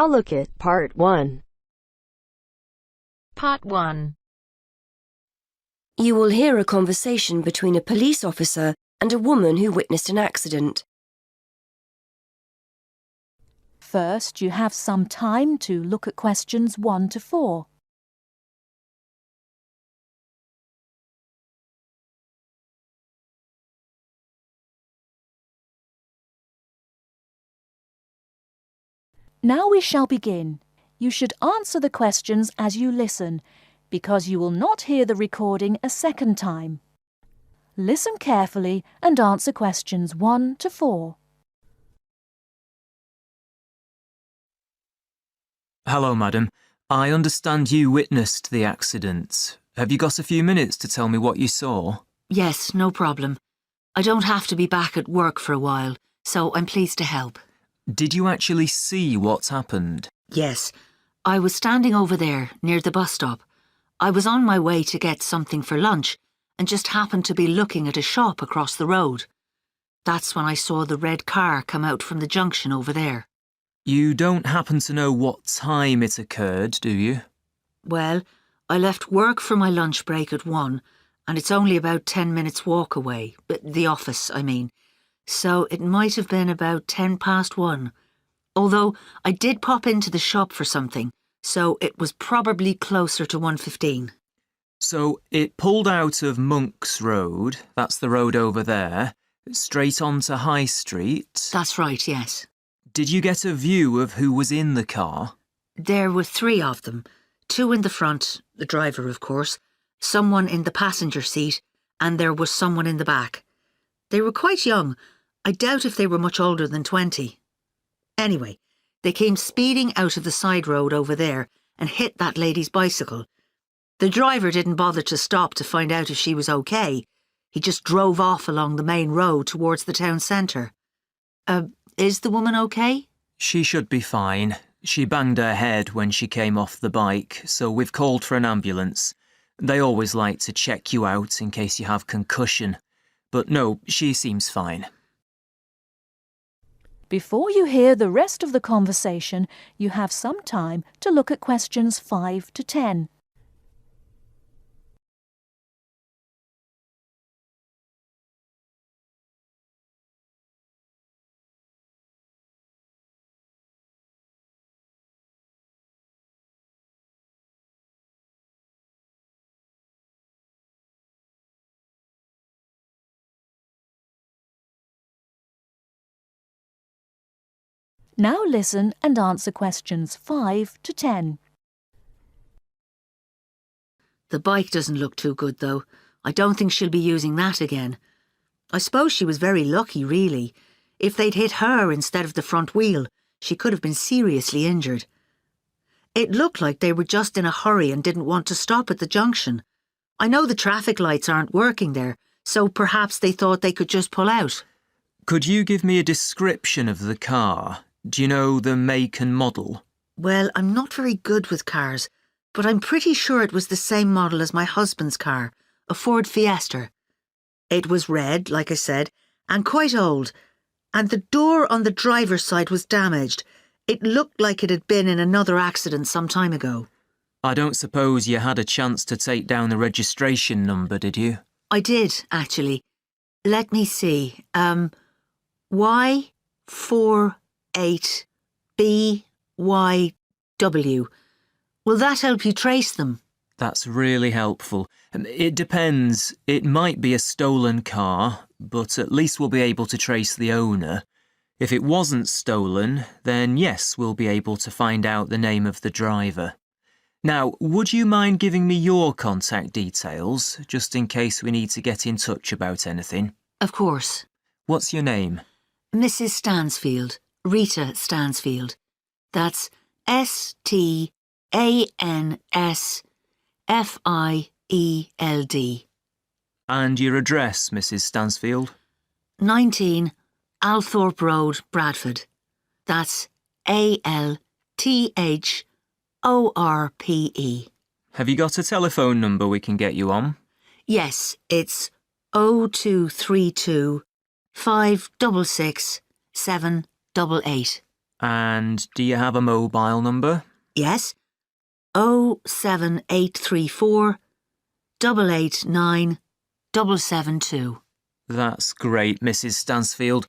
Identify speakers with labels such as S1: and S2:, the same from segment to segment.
S1: Now look at Part 1.
S2: Part 1.
S3: You will hear a conversation between a police officer and a woman who witnessed an accident.
S2: First, you have some time to look at questions 1 to 4. Now we shall begin. You should answer the questions as you listen, because you will not hear the recording a second time. Listen carefully and answer questions 1 to 4.
S4: Hello, madam. I understand you witnessed the accident. Have you got a few minutes to tell me what you saw?
S5: Yes, no problem. I don't have to be back at work for a while, so I'm pleased to help.
S4: Did you actually see what happened?
S5: Yes, I was standing over there near the bus stop. I was on my way to get something for lunch and just happened to be looking at a shop across the road. That's when I saw the red car come out from the junction over there.
S4: You don't happen to know what time it occurred, do you?
S5: Well, I left work for my lunch break at 1, and it's only about 10 minutes walk away, the office, I mean. So it might have been about 10 past 1. Although I did pop into the shop for something, so it was probably closer to 1:15.
S4: So it pulled out of Monk's Road, that's the road over there, straight onto High Street.
S5: That's right, yes.
S4: Did you get a view of who was in the car?
S5: There were 3 of them. 2 in the front, the driver of course, someone in the passenger seat, and there was someone in the back. They were quite young. I doubt if they were much older than 20. Anyway, they came speeding out of the side road over there and hit that lady's bicycle. The driver didn't bother to stop to find out if she was okay. He just drove off along the main road towards the town centre. Is the woman okay?
S4: She should be fine. She banged her head when she came off the bike, so we've called for an ambulance. They always like to check you out in case you have concussion. But no, she seems fine.
S2: Before you hear the rest of the conversation, you have some time to look at questions 5 to 10. Now listen and answer questions 5 to 10.
S5: The bike doesn't look too good, though. I don't think she'll be using that again. I suppose she was very lucky, really. If they'd hit her instead of the front wheel, she could have been seriously injured. It looked like they were just in a hurry and didn't want to stop at the junction. I know the traffic lights aren't working there, so perhaps they thought they could just pull out.
S4: Could you give me a description of the car? Do you know the make and model?
S5: Well, I'm not very good with cars, but I'm pretty sure it was the same model as my husband's car, a Ford Fiesta. It was red, like I said, and quite old, and the door on the driver's side was damaged. It looked like it had been in another accident some time ago.
S4: I don't suppose you had a chance to take down the registration number, did you?
S5: I did, actually. Let me see. Y48BYW. Will that help you trace them?
S4: That's really helpful. It depends. It might be a stolen car, but at least we'll be able to trace the owner. If it wasn't stolen, then yes, we'll be able to find out the name of the driver. Now, would you mind giving me your contact details, just in case we need to get in touch about anything?
S5: Of course.
S4: What's your name?
S5: Mrs. Stansfield. Rita Stansfield. That's Stansfield.
S4: And your address, Mrs. Stansfield?
S5: 19 Althorpe Road, Bradford. That's ALTHORPE.
S4: Have you got a telephone number we can get you on?
S5: Yes, it's 0232 566 788.
S4: And do you have a mobile number?
S5: Yes. 07834 889 772.
S4: That's great, Mrs. Stansfield.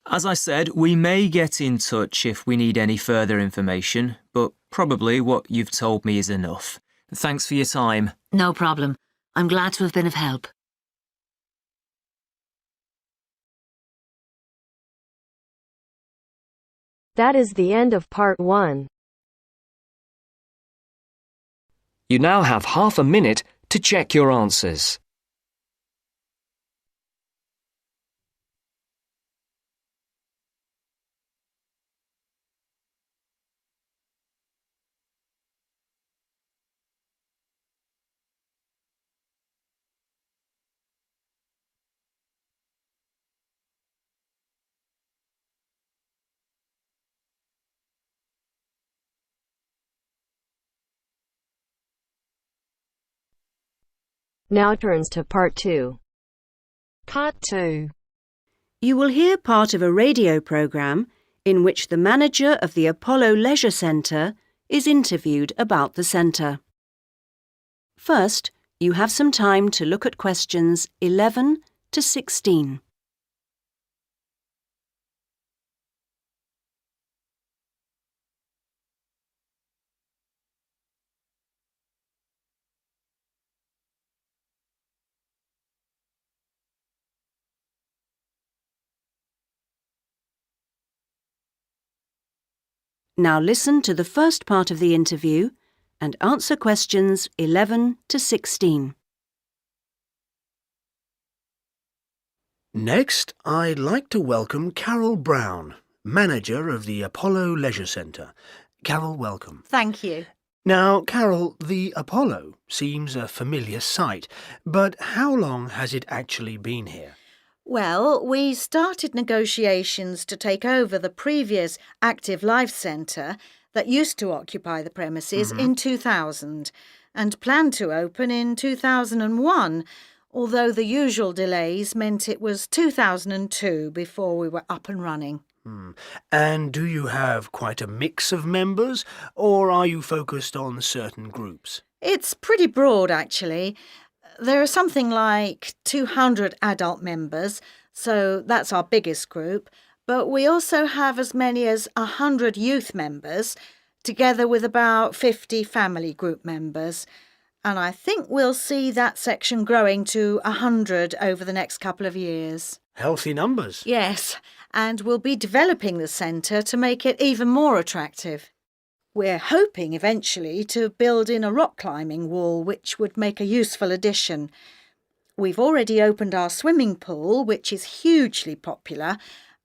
S4: As I said, we may get in touch if we need any further information, but probably what you've told me is enough. Thanks for your time.
S5: No problem. I'm glad to have been of help.
S1: That is the end of part 1.
S6: You now have half a minute to check your answers.
S1: Now turns to part 2.
S7: Part 2.
S8: You will hear part of a radio programme in which the manager of the Apollo Leisure Centre is interviewed about the centre. First, you have some time to look at questions 11 to 16. Now listen to the first part of the interview and answer questions 11 to 16.
S9: Next, I'd like to welcome Carol Brown, manager of the Apollo Leisure Centre. Carol, welcome.
S10: Thank you.
S9: Now, Carol, the Apollo seems a familiar sight, but how long has it actually been here?
S10: Well, we started negotiations to take over the previous Active Life Centre that used to occupy the premises in 2000 and planned to open in 2001, although the usual delays meant it was 2002 before we were up and running.
S9: And do you have quite a mix of members, or are you focused on certain groups?
S10: It's pretty broad, actually. There are something like 200 adult members, so that's our biggest group, but we also have as many as 100 youth members, together with about 50 family group members. And I think we'll see that section growing to 100 over the next couple of years.
S9: Healthy numbers.
S10: Yes, and we'll be developing the centre to make it even more attractive. We're hoping eventually to build in a rock climbing wall, which would make a useful addition. We've already opened our swimming pool, which is hugely popular,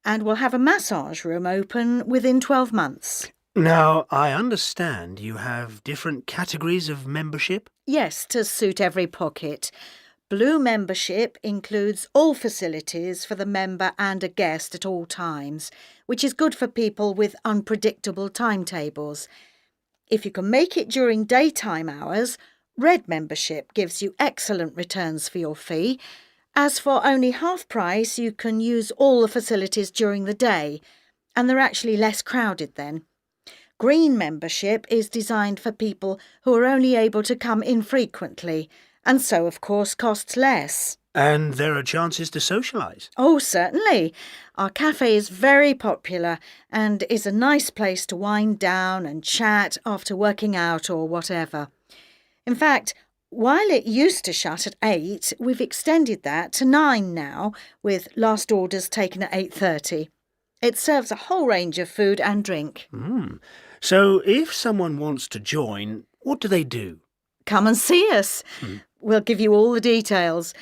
S10: and we'll have a massage room open within 12 months.
S9: Now, I understand you have different categories of membership?
S10: Yes, to suit every pocket. Blue membership includes all facilities for the member and a guest at all times, which is good for people with unpredictable timetables. If you can make it during daytime hours, red membership gives you excellent returns for your fee. As for only half price, you can use all the facilities during the day, and they're actually less crowded then. Green membership is designed for people who are only able to come infrequently, and so, of course, costs less.
S9: And there are chances to socialise?
S10: Oh, certainly. Our cafe is very popular and is a nice place to wind down and chat after working out or whatever. In fact, while it used to shut at 8, we've extended that to 9 now, with last orders taken at 8:30. It serves a whole range of food and drink.
S9: So if someone wants to join, what do they do?
S10: Come and see us. We'll give you all the details.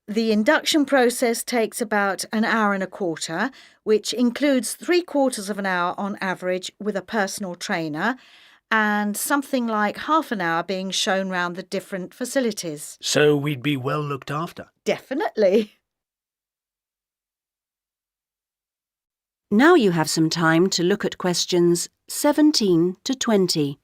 S10: The induction process takes about an hour and a quarter, which includes 3/4 of an hour on average with a personal trainer, and something like half an hour being shown round the different facilities.
S9: So we'd be well looked after?
S10: Definitely.
S8: Now you have some time to look at questions 17 to 20.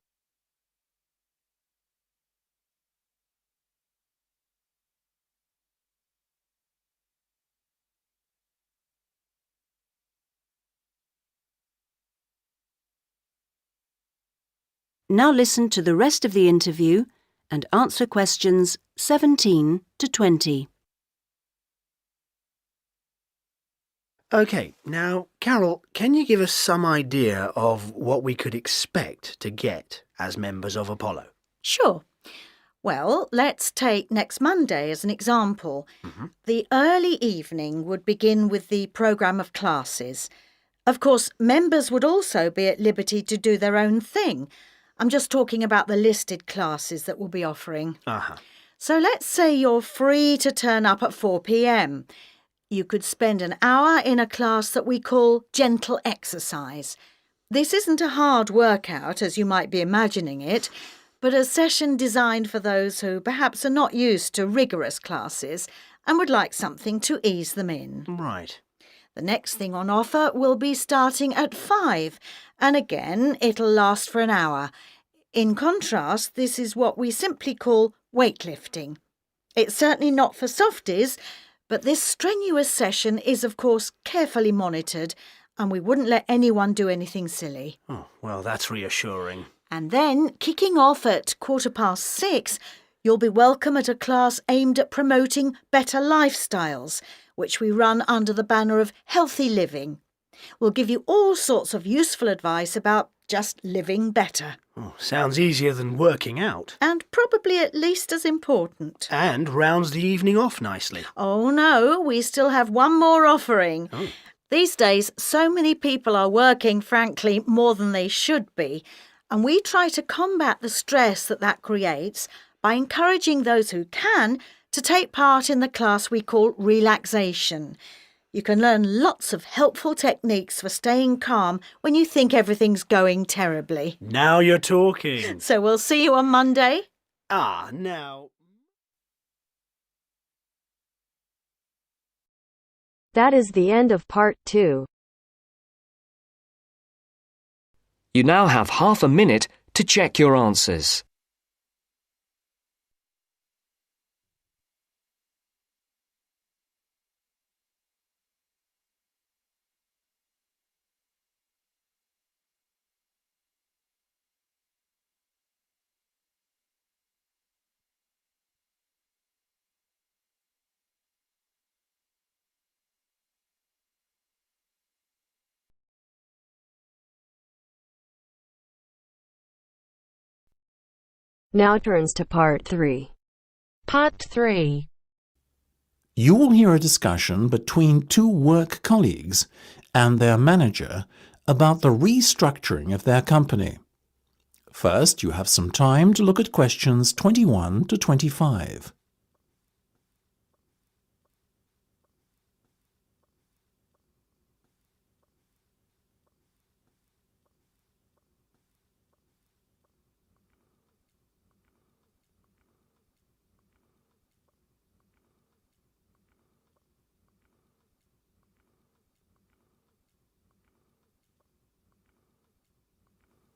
S8: Now listen to the rest of the interview and answer questions 17 to 20.
S9: OK, now, Carol, can you give us some idea of what we could expect to get as members of Apollo?
S10: Sure. Well, let's take next Monday as an example. The early evening would begin with the programme of classes. Of course, members would also be at liberty to do their own thing. I'm just talking about the listed classes that we'll be offering. So let's say you're free to turn up at 4 p.m. You could spend an hour in a class that we call gentle exercise. This isn't a hard workout, as you might be imagining it, but a session designed for those who perhaps are not used to rigorous classes and would like something to ease them in.
S9: Right.
S10: The next thing on offer will be starting at 5, and again it'll last for an hour. In contrast, this is what we simply call weightlifting. It's certainly not for softies, but this strenuous session is of course carefully monitored, and we wouldn't let anyone do anything silly.
S9: Oh, well, that's reassuring.
S10: And then, kicking off at 6:15, you'll be welcome at a class aimed at promoting better lifestyles, which we run under the banner of healthy living. We'll give you all sorts of useful advice about just living better.
S9: Oh, sounds easier than working out.
S10: And probably at least as important.
S9: And rounds the evening off nicely.
S10: Oh no, we still have one more offering.
S9: Oh.
S10: These days, so many people are working, frankly, more than they should be. And we try to combat the stress that creates by encouraging those who can to take part in the class we call relaxation. You can learn lots of helpful techniques for staying calm when you think everything's going terribly.
S9: Now you're talking.
S10: So we'll see you on Monday.
S9: Now...
S1: That is the end of part 2.
S6: You now have half a minute to check your answers.
S1: Now turns to part 3.
S7: Part 3.
S11: You will hear a discussion between two work colleagues and their manager about the restructuring of their company. First, you have some time to look at questions 21 to 25.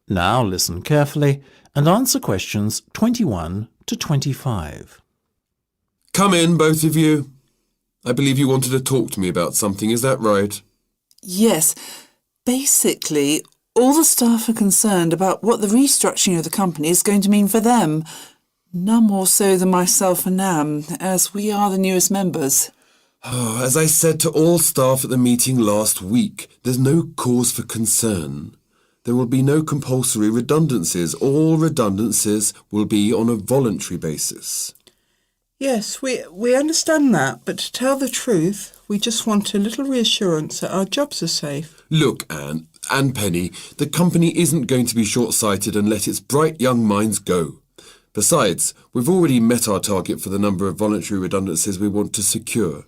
S11: Now listen carefully and answer questions 21 to 25.
S12: Come in, both of you. I believe you wanted to talk to me about something, is that right?
S13: Yes. Basically, all the staff are concerned about what the restructuring of the company is going to mean for them. None more so than myself and Nam, as we are the newest members.
S12: As I said to all staff at the meeting last week, there's no cause for concern. There will be no compulsory redundancies. All redundancies will be on a voluntary basis.
S13: Yes, we understand that, but to tell the truth, we just want a little reassurance that our jobs are safe.
S12: Look, Anne and Penny, the company isn't going to be short-sighted and let its bright young minds go. Besides, we've already met our target for the number of voluntary redundancies we want to secure.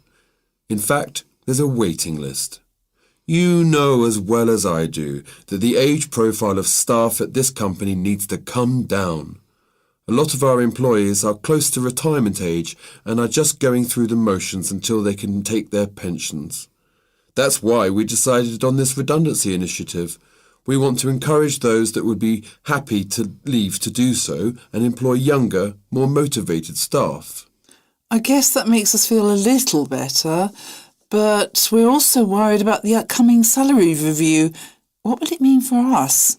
S12: In fact, there's a waiting list. You know as well as I do that the age profile of staff at this company needs to come down. A lot of our employees are close to retirement age and are just going through the motions until they can take their pensions. That's why we decided on this redundancy initiative. We want to encourage those that would be happy to leave to do so and employ younger, more motivated staff.
S13: I guess that makes us feel a little better, but we're also worried about the upcoming salary review. What will it mean for us?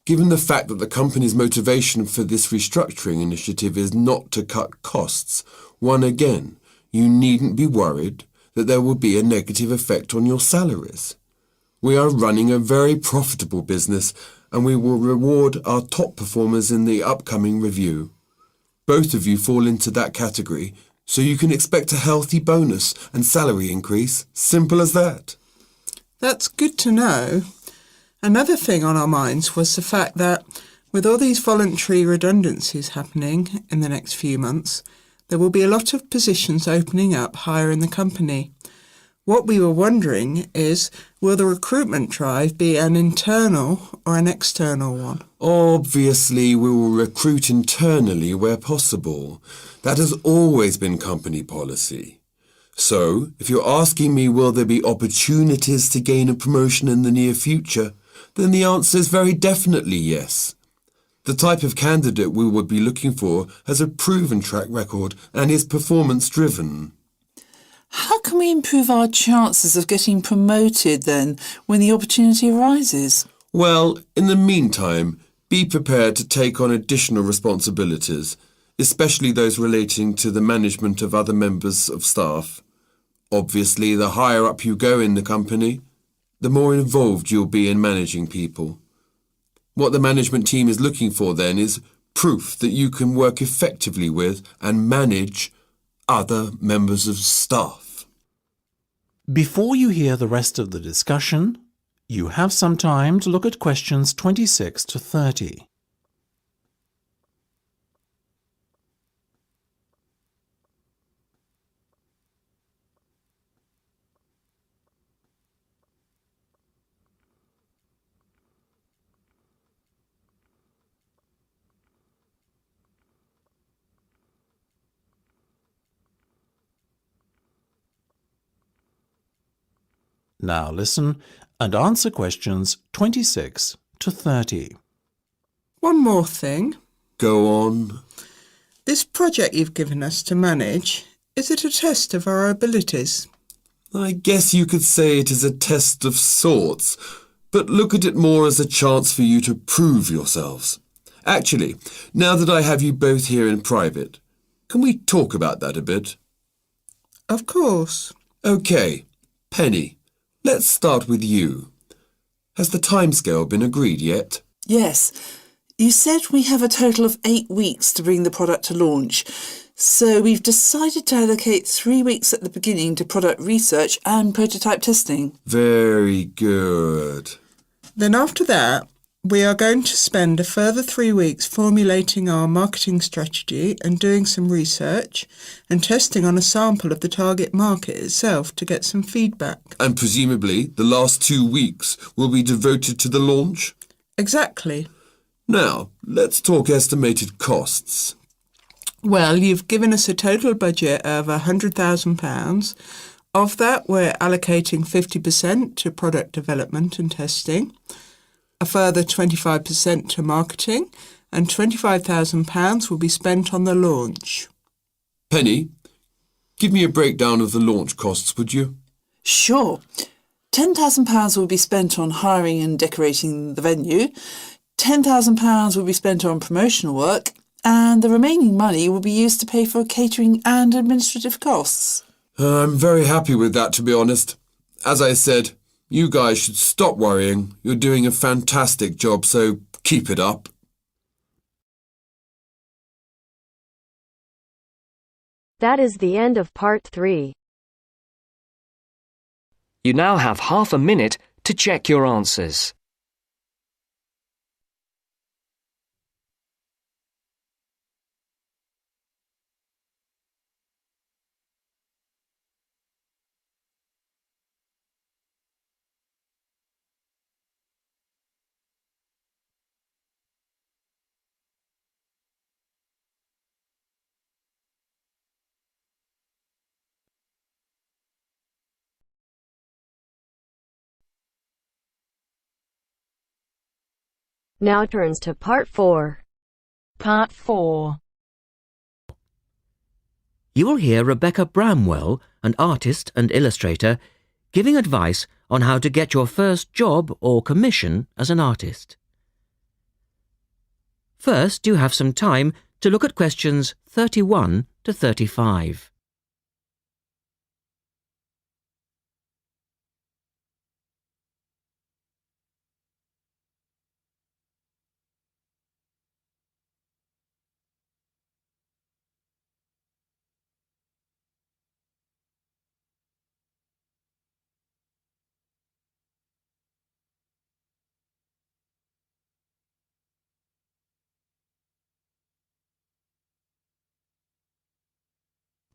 S12: Given the fact that the company's motivation for this restructuring initiative is not to cut costs, you needn't be worried that there will be a negative effect on your salaries. We are running a very profitable business and we will reward our top performers in the upcoming review. Both of you fall into that category, so you can expect a healthy bonus and salary increase. Simple as that.
S13: That's good to know. Another thing on our minds was the fact that with all these voluntary redundancies happening in the next few months, there will be a lot of positions opening up higher in the company. What we were wondering is, will the recruitment drive be an internal or an external one?
S12: Obviously, we will recruit internally where possible. That has always been company policy. So, if you're asking me will there be opportunities to gain a promotion in the near future, then the answer is very definitely yes. The type of candidate we would be looking for has a proven track record and is performance-driven.
S13: How can we improve our chances of getting promoted then when the opportunity arises?
S12: Well, in the meantime, be prepared to take on additional responsibilities, especially those relating to the management of other members of staff. Obviously, the higher up you go in the company, the more involved you'll be in managing people. What the management team is looking for then is proof that you can work effectively with and manage other members of staff.
S11: Before you hear the rest of the discussion, you have some time to look at questions 26 to 30. Now listen and answer questions 26 to 30.
S13: One more thing.
S12: Go on.
S13: This project you've given us to manage, is it a test of our abilities?
S12: I guess you could say it is a test of sorts, but look at it more as a chance for you to prove yourselves. Actually, now that I have you both here in private, can we talk about that a bit?
S13: Of course.
S12: OK, Penny, let's start with you. Has the timescale been agreed yet?
S13: Yes. You said we have a total of 8 weeks to bring the product to launch. So we've decided to allocate 3 weeks at the beginning to product research and prototype testing.
S12: Very good.
S13: Then after that, we are going to spend a further 3 weeks formulating our marketing strategy and doing some research and testing on a sample of the target market itself to get some feedback.
S12: And presumably the last 2 weeks will be devoted to the launch?
S13: Exactly.
S12: Now, let's talk estimated costs.
S13: Well, you've given us a total budget of £100,000. Of that, we're allocating 50% to product development and testing, a further 25% to marketing, and £25,000 will be spent on the launch.
S12: Penny, give me a breakdown of the launch costs, would you?
S13: Sure. £10,000 will be spent on hiring and decorating the venue, £10,000 will be spent on promotional work, and the remaining money will be used to pay for catering and administrative costs.
S12: I'm very happy with that, to be honest. As I said, you guys should stop worrying. You're doing a fantastic job, so keep it up.
S1: That is the end of part 3.
S6: You now have half a minute to check your answers.
S1: Now turns to part 4.
S7: Part 4.
S14: You will hear Rebecca Bramwell, an artist and illustrator, giving advice on how to get your first job or commission as an artist. First, you have some time to look at questions 31 to 35.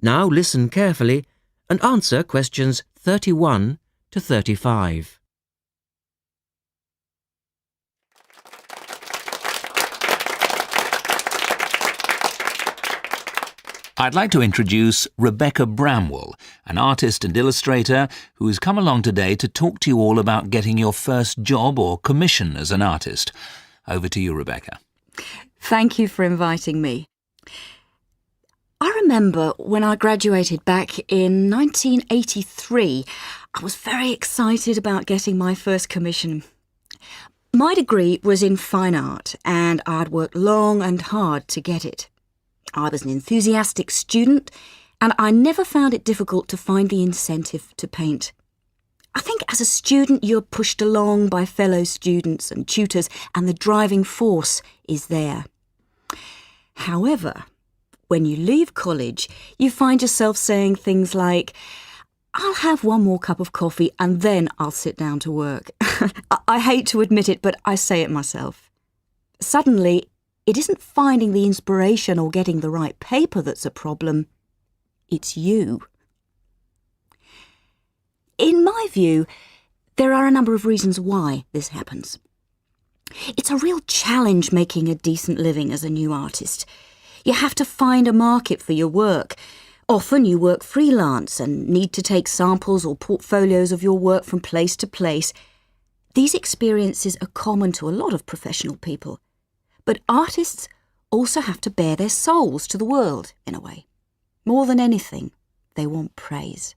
S14: Now listen carefully and answer questions 31 to 35.
S15: I'd like to introduce Rebecca Bramwell, an artist and illustrator who has come along today to talk to you all about getting your first job or commission as an artist. Over to you, Rebecca.
S16: Thank you for inviting me. I remember when I graduated back in 1983, I was very excited about getting my first commission. My degree was in fine art and I'd worked long and hard to get it. I was an enthusiastic student and I never found it difficult to find the incentive to paint. I think as a student you're pushed along by fellow students and tutors and the driving force is there. However, when you leave college, you find yourself saying things like, I'll have one more cup of coffee and then I'll sit down to work. I hate to admit it, but I say it myself. Suddenly, it isn't finding the inspiration or getting the right paper that's a problem. It's you. In my view, there are a number of reasons why this happens. It's a real challenge making a decent living as a new artist. You have to find a market for your work. Often you work freelance and need to take samples or portfolios of your work from place to place. These experiences are common to a lot of professional people. But artists also have to bare their souls to the world, in a way. More than anything, they want praise.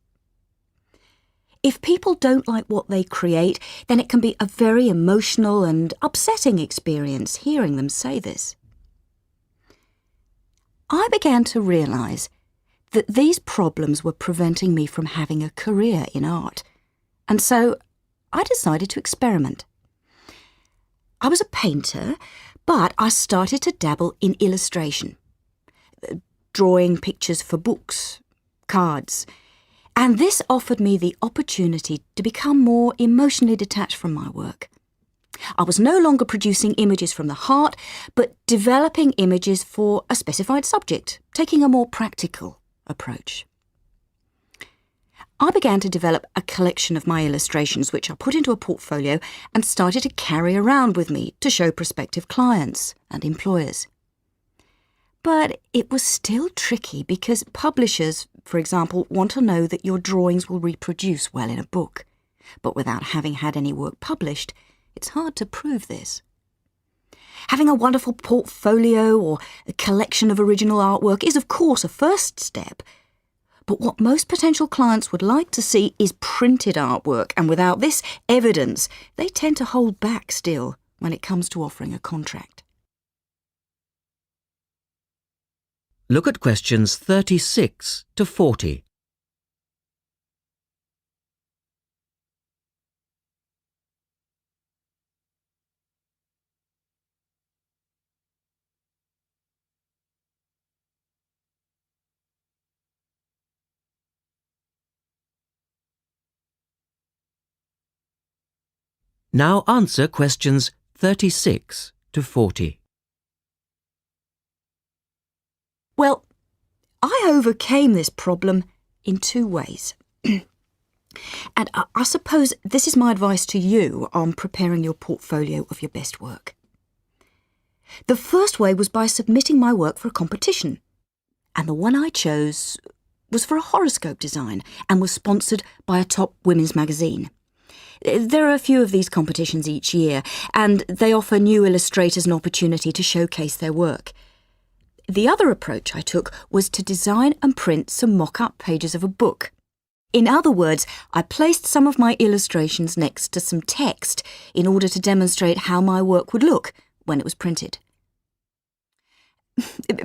S16: If people don't like what they create, then it can be a very emotional and upsetting experience hearing them say this. I began to realise that these problems were preventing me from having a career in art, and so I decided to experiment. I was a painter, but I started to dabble in illustration, drawing pictures for books, cards, and this offered me the opportunity to become more emotionally detached from my work. I was no longer producing images from the heart, but developing images for a specified subject, taking a more practical approach. I began to develop a collection of my illustrations, which I put into a portfolio and started to carry around with me to show prospective clients and employers. But it was still tricky because publishers, for example, want to know that your drawings will reproduce well in a book. But without having had any work published, it's hard to prove this. Having a wonderful portfolio or a collection of original artwork is, of course, a first step. But what most potential clients would like to see is printed artwork, and without this evidence, they tend to hold back still when it comes to offering a contract.
S14: Look at questions 36 to 40. Now answer questions 36 to 40.
S16: Well, I overcame this problem in two ways. And I suppose this is my advice to you on preparing your portfolio of your best work. The first way was by submitting my work for a competition. And the one I chose was for a horoscope design and was sponsored by a top women's magazine. There are a few of these competitions each year, and they offer new illustrators an opportunity to showcase their work. The other approach I took was to design and print some mock-up pages of a book. In other words, I placed some of my illustrations next to some text in order to demonstrate how my work would look when it was printed.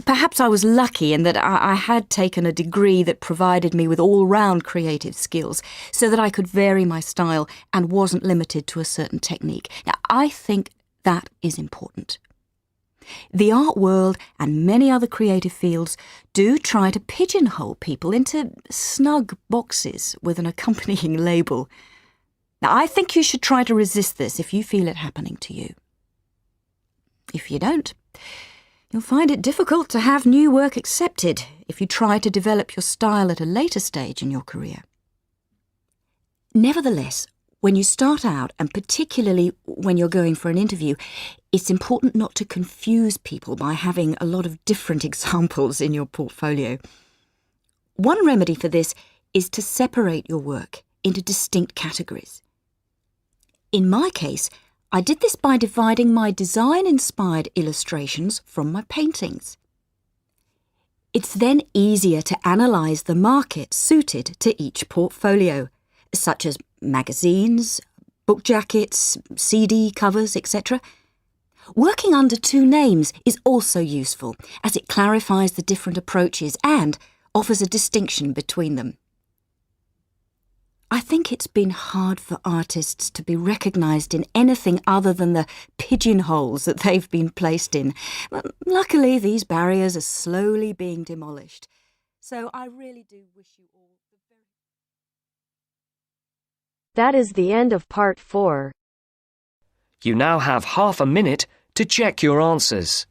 S16: Perhaps I was lucky in that I had taken a degree that provided me with all-round creative skills so that I could vary my style and wasn't limited to a certain technique. Now, I think that is important. The art world and many other creative fields do try to pigeonhole people into snug boxes with an accompanying label. Now, I think you should try to resist this if you feel it happening to you. If you don't, you'll find it difficult to have new work accepted if you try to develop your style at a later stage in your career. Nevertheless, when you start out, and particularly when you're going for an interview, it's important not to confuse people by having a lot of different examples in your portfolio. One remedy for this is to separate your work into distinct categories. In my case, I did this by dividing my design-inspired illustrations from my paintings. It's then easier to analyse the market suited to each portfolio, such as magazines, book jackets, CD covers, etc. Working under two names is also useful, as it clarifies the different approaches and offers a distinction between them. I think it's been hard for artists to be recognised in anything other than the pigeonholes that they've been placed in. But luckily, these barriers are slowly being demolished. So I really do wish you all the very...
S1: That is the end of part 4.
S6: You now have half a minute to check your answers.